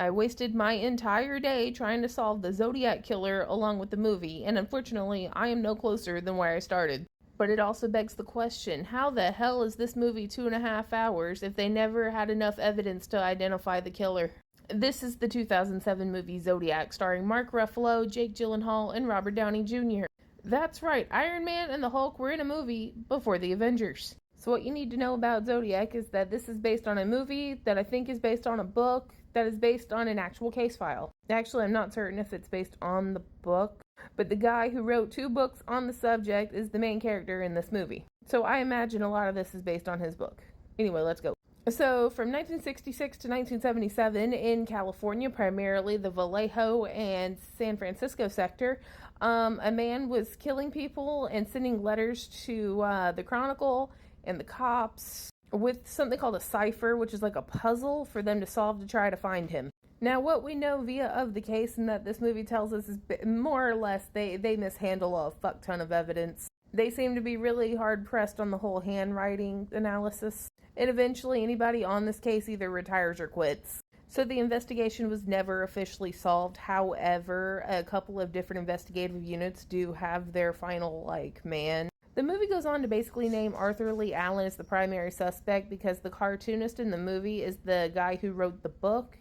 I wasted my entire day trying to solve the Zodiac killer along with the movie, and unfortunately, I am no closer than where I started. But it also begs the question, how the hell is this movie 2.5 hours if they never had enough evidence to identify the killer? This is the 2007 movie Zodiac, starring Mark Ruffalo, Jake Gyllenhaal, and Robert Downey Jr. That's right, Iron Man and the Hulk were in a movie before the Avengers. So what you need to know about Zodiac is that this is based on a movie that I think is based on a book that is based on an actual case file. Actually, I'm not certain if it's based on the book, but the guy who wrote 2 books on the subject is the main character in this movie. So I imagine a lot of this is based on his book. Anyway, let's go. So from 1966 to 1977 in California, primarily the Vallejo and San Francisco sector, a man was killing people and sending letters to the Chronicle and the cops with something called a cipher, which is like a puzzle for them to solve to try to find him. Now, what we know via of the case and that this movie tells us is more or less they mishandle a fuck ton of evidence. They seem to be really hard pressed on the whole handwriting analysis. And eventually anybody on this case either retires or quits. So the investigation was never officially solved. However, a couple of different investigative units do have their final, man. The movie goes on to basically name Arthur Lee Allen as the primary suspect because the cartoonist in the movie is the guy who wrote the book,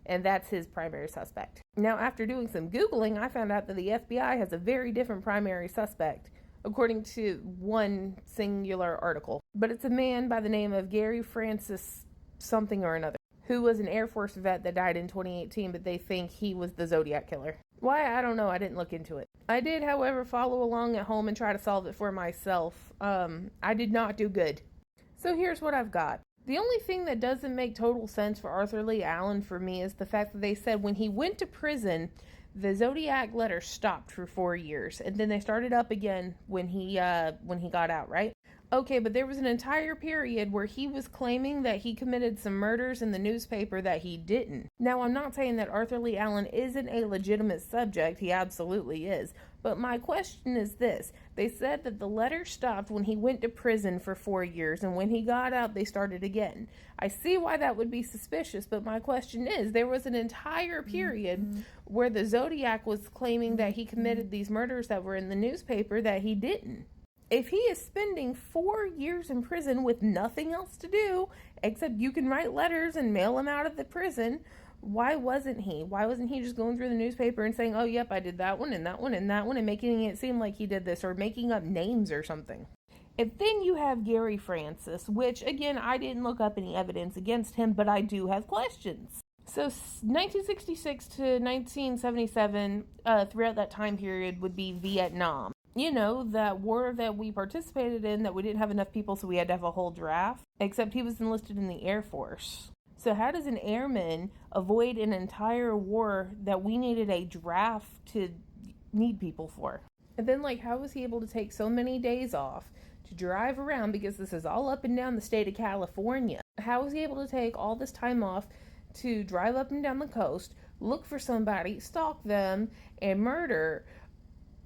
and that's his primary suspect. Now, after doing some Googling, I found out that the FBI has a very different primary suspect, according to one singular article. But it's a man by the name of Gary Francis something or another, who was an Air Force vet that died in 2018, but they think he was the Zodiac killer. Why? I don't know. I didn't look into it. I did, however, follow along at home and try to solve it for myself. I did not do good. So here's what I've got. The only thing that doesn't make total sense for Arthur Lee Allen for me is the fact that they said when he went to prison, the Zodiac letter stopped for 4 years, and then they started up again when he got out, right? Okay, but there was an entire period where he was claiming that he committed some murders in the newspaper that he didn't. Now, I'm not saying that Arthur Lee Allen isn't a legitimate subject. He absolutely is. But my question is this. They said that the letter stopped when he went to prison for 4 years, and when he got out, they started again. I see why that would be suspicious, but my question is, there was an entire period where the Zodiac was claiming that he committed these murders that were in the newspaper that he didn't. If he is spending 4 years in prison with nothing else to do, except you can write letters and mail them out of the prison, why wasn't he? Why wasn't he just going through the newspaper and saying, oh, yep, I did that one and that one and that one, and making it seem like he did this, or making up names or something? And then you have Gary Francis, which, again, I didn't look up any evidence against him, but I do have questions. So 1966 to 1977, throughout that time period, would be Vietnam. You know, that war that we participated in, that we didn't have enough people, so we had to have a whole draft. Except he was enlisted in the Air Force. So how does an airman avoid an entire war that we needed a draft to need people for? And then, how was he able to take so many days off to drive around, because this is all up and down the state of California? How was he able to take all this time off to drive up and down the coast, look for somebody, stalk them, and murder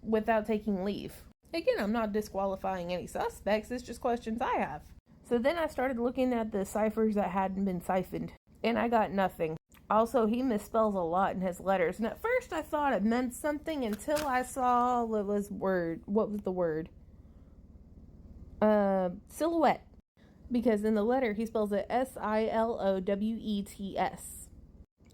without taking leave? Again, I'm not disqualifying any suspects, it's just questions I have. So then I started looking at the ciphers that hadn't been siphoned, and I got nothing. Also, he misspells a lot in his letters, and at first I thought it meant something until I saw what was the word? Silhouette. Because in the letter he spells it Silowets.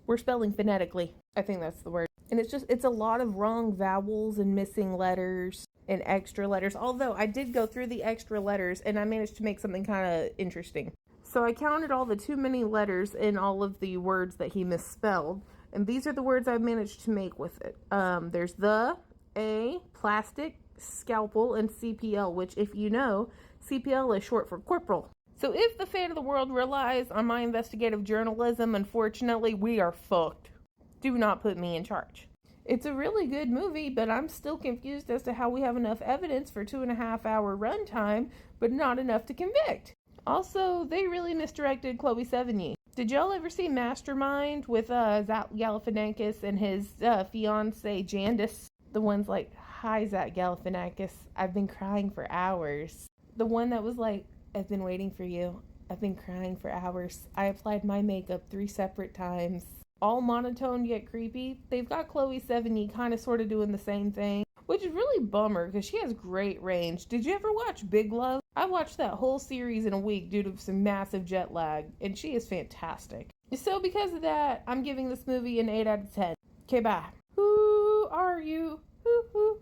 We're spelling phonetically. I think that's the word. And it's a lot of wrong vowels and missing letters and extra letters. Although I did go through the extra letters and I managed to make something kind of interesting. So I counted all the too many letters in all of the words that he misspelled. And these are the words I managed to make with it. There's the, a, plastic, scalpel, and CPL, which, if you know, CPL is short for corporal. So if the fate of the world relies on my investigative journalism, unfortunately, we are fucked. Do not put me in charge. It's a really good movie, but I'm still confused as to how we have enough evidence for 2.5-hour runtime, but not enough to convict. Also, they really misdirected Chloe Sevigny. Did y'all ever see Mastermind with Zach Galifianakis and his fiance Jandis? The one's like, hi, Zach Galifianakis, I've been crying for hours. The one that was like, I've been waiting for you. I've been crying for hours. I applied my makeup 3 separate times. all monotone yet creepy. They've got Chloe Sevigny kind of sort of doing the same thing, which is really bummer because she has great range. Did you ever watch Big Love? I watched that whole series in a week due to some massive jet lag, and she is fantastic. So because of that, I'm giving this movie an 8 out of 10. Okay, bye. Who are you? Who?